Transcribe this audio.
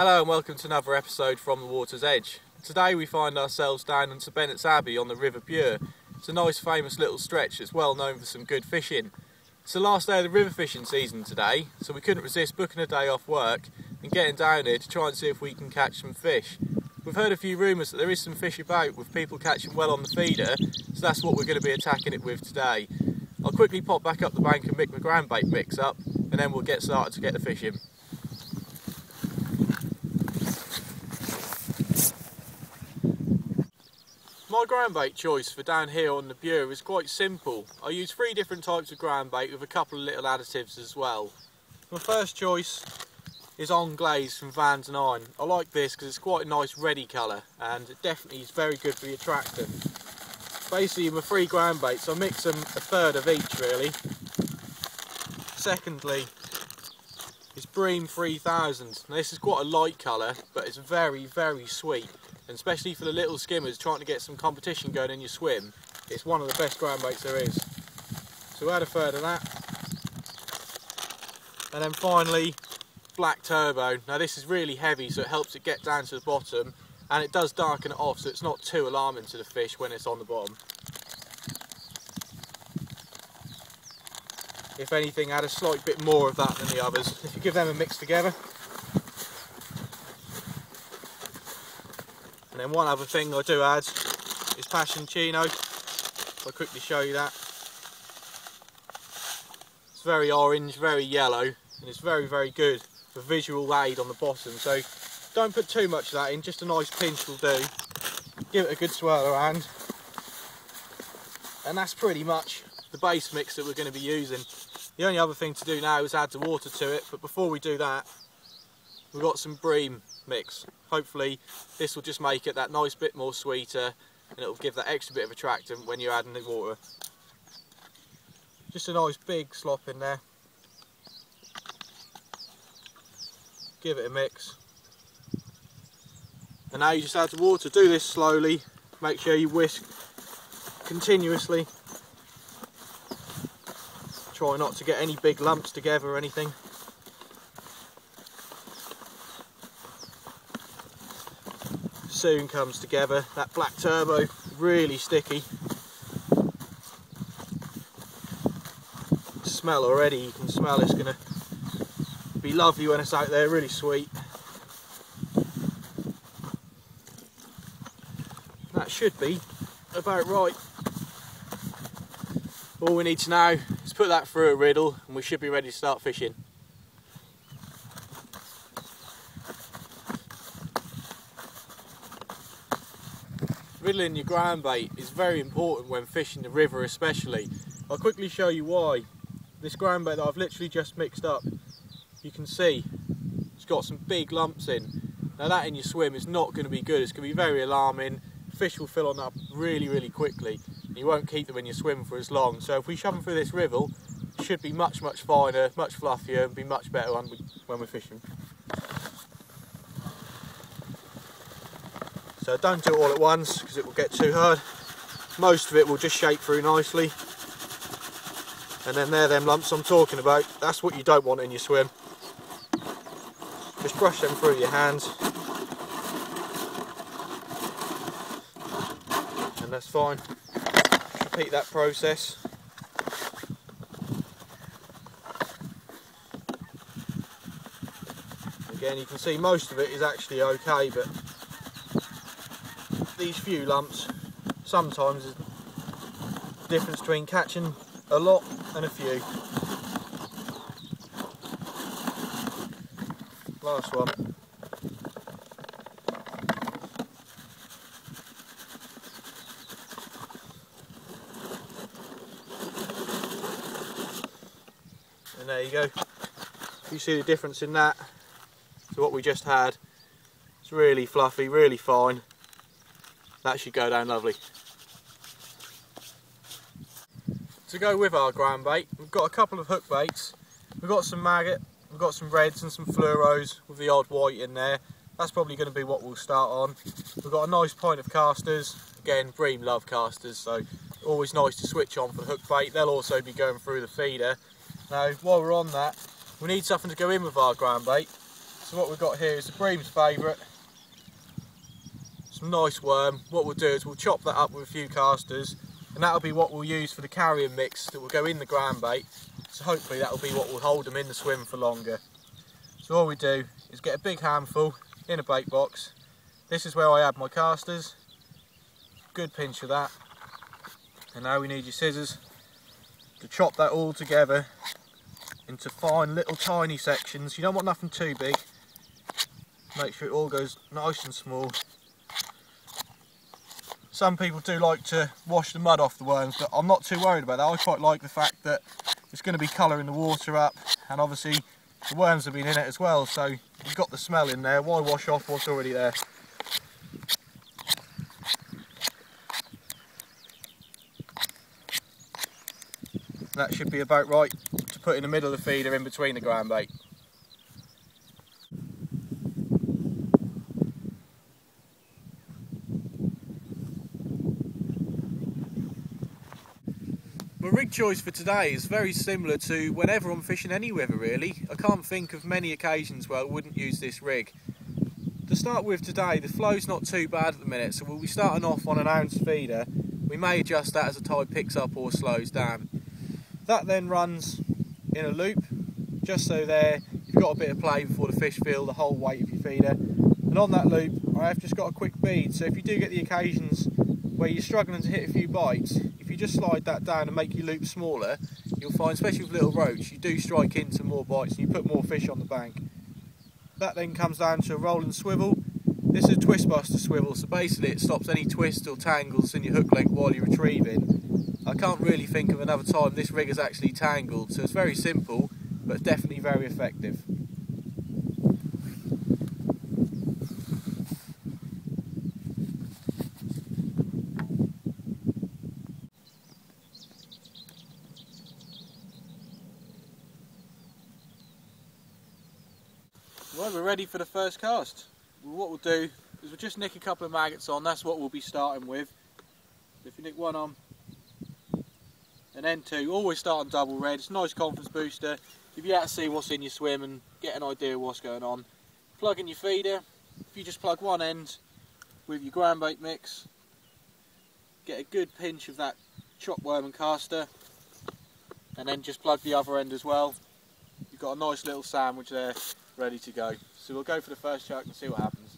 Hello and welcome to another episode from the water's edge. Today we find ourselves down in St Benet's Abbey on the River Bure. It's a nice famous little stretch that's well known for some good fishing. It's the last day of the river fishing season today, so we couldn't resist booking a day off work and getting down here to try and see if we can catch some fish. We've heard a few rumours that there is some fish about with people catching well on the feeder, so that's what we're going to be attacking it with today. I'll quickly pop back up the bank and mix my groundbait mix up, and then we'll get started to get the fish in. My groundbait choice for down here on the Bure is quite simple. I use 3 different types of groundbait with a couple of little additives as well. My first choice is on glaze from Vans and Iron. I like this because it's quite a nice reddy colour and it definitely is very good for the attractant. Basically my 3 groundbaits, I mix them a third of each really. Secondly is Bream 3000. Now this is quite a light colour but it's very sweet. And especially for the little skimmers trying to get some competition going in your swim, it's one of the best groundbaits there is. So add a third of that. And then finally, Black Turbo. Now this is really heavy so it helps it get down to the bottom and it does darken it off so it's not too alarming to the fish when it's on the bottom. If anything, add a slight bit more of that than the others. If you give them a mix together. And then one other thing I do add is Passioncino. I'll quickly show you that. It's very orange, very yellow, and it's very good for visual aid on the bottom. So don't put too much of that in, just a nice pinch will do. Give it a good swirl around. And that's pretty much the base mix that we're going to be using. The only other thing to do now is add the water to it, but before we do that, we've got some Bream mix. Hopefully this will just make it that nice bit more sweeter and it will give that extra bit of attractant when you're adding the water. Just a nice big slop in there. Give it a mix. And now you just add the water. Do this slowly. Make sure you whisk continuously. Try not to get any big lumps together or anything. Soon comes together. That Black Turbo, really sticky. Smell already, you can smell it's going to be lovely when it's out there, really sweet. That should be about right. All we need to now is put that through a riddle and we should be ready to start fishing. Riddling your groundbait is very important when fishing the river especially. I'll quickly show you why. This groundbait that I've literally just mixed up, you can see it's got some big lumps in. Now that in your swim is not going to be good, it's going to be very alarming. Fish will fill on up really quickly and you won't keep them in your swim for as long. So if we shove them through this riddle, it should be much finer, much fluffier and be much better when we're fishing. So don't do it all at once because it will get too hard. Most of it will just shake through nicely. And then they're them lumps I'm talking about. That's what you don't want in your swim. Just brush them through your hands. And that's fine. Repeat that process. Again, you can see most of it is actually okay, but these few lumps sometimes is the difference between catching a lot and a few. Last one. And there you go. You see the difference in that to what we just had. It's really fluffy, really fine. That should go down lovely. To go with our groundbait, we've got a couple of hook baits. We've got some maggot, we've got some reds and some fluoros with the odd white in there. That's probably going to be what we'll start on. We've got a nice pint of casters. Again, Bream love casters, so always nice to switch on for the hook bait. They'll also be going through the feeder. Now, while we're on that, we need something to go in with our groundbait. So what we've got here is the Bream's favourite, some nice worm. What we'll do is we'll chop that up with a few casters, and that'll be what we'll use for the carrion mix that will go in the groundbait. So hopefully that'll be what will hold them in the swim for longer. So all we do is get a big handful in a bait box. This is where I add my casters. Good pinch of that. And now we need your scissors to chop that all together into fine little tiny sections. You don't want nothing too big. Make sure it all goes nice and small. Some people do like to wash the mud off the worms, but I'm not too worried about that. I quite like the fact that it's going to be colouring the water up, and obviously the worms have been in it as well, so you've got the smell in there. Why wash off what's already there? That should be about right to put in the middle of the feeder in between the groundbait. My rig choice for today is very similar to whenever I'm fishing any river really. I can't think of many occasions where I wouldn't use this rig. To start with today, the flow's not too bad at the minute, so we'll be starting off on an ounce feeder. We may adjust that as the tide picks up or slows down. That then runs in a loop, just so there you've got a bit of play before the fish feel the whole weight of your feeder. And on that loop I have just got a quick bead, so if you do get the occasions where you're struggling to hit a few bites, if you just slide that down and make your loop smaller, you'll find, especially with little roach, you do strike into more bites and you put more fish on the bank. That then comes down to a roll and swivel. This is a twist buster swivel, so basically it stops any twists or tangles in your hook length while you're retrieving. I can't really think of another time this rig is actually tangled, so it's very simple but definitely very effective. Right, we're ready for the first cast. What we'll do is we'll just nick a couple of maggots on. That's what we'll be starting with. If you nick one on and then two, always start on double red. It's a nice confidence booster. If you out to see what's in your swim and get an idea of what's going on. Plug in your feeder. If you just plug one end with your groundbait mix, get a good pinch of that chopped worm and caster, and then just plug the other end as well. You've got a nice little sandwich there ready to go. So we'll go for the first chuck and see what happens.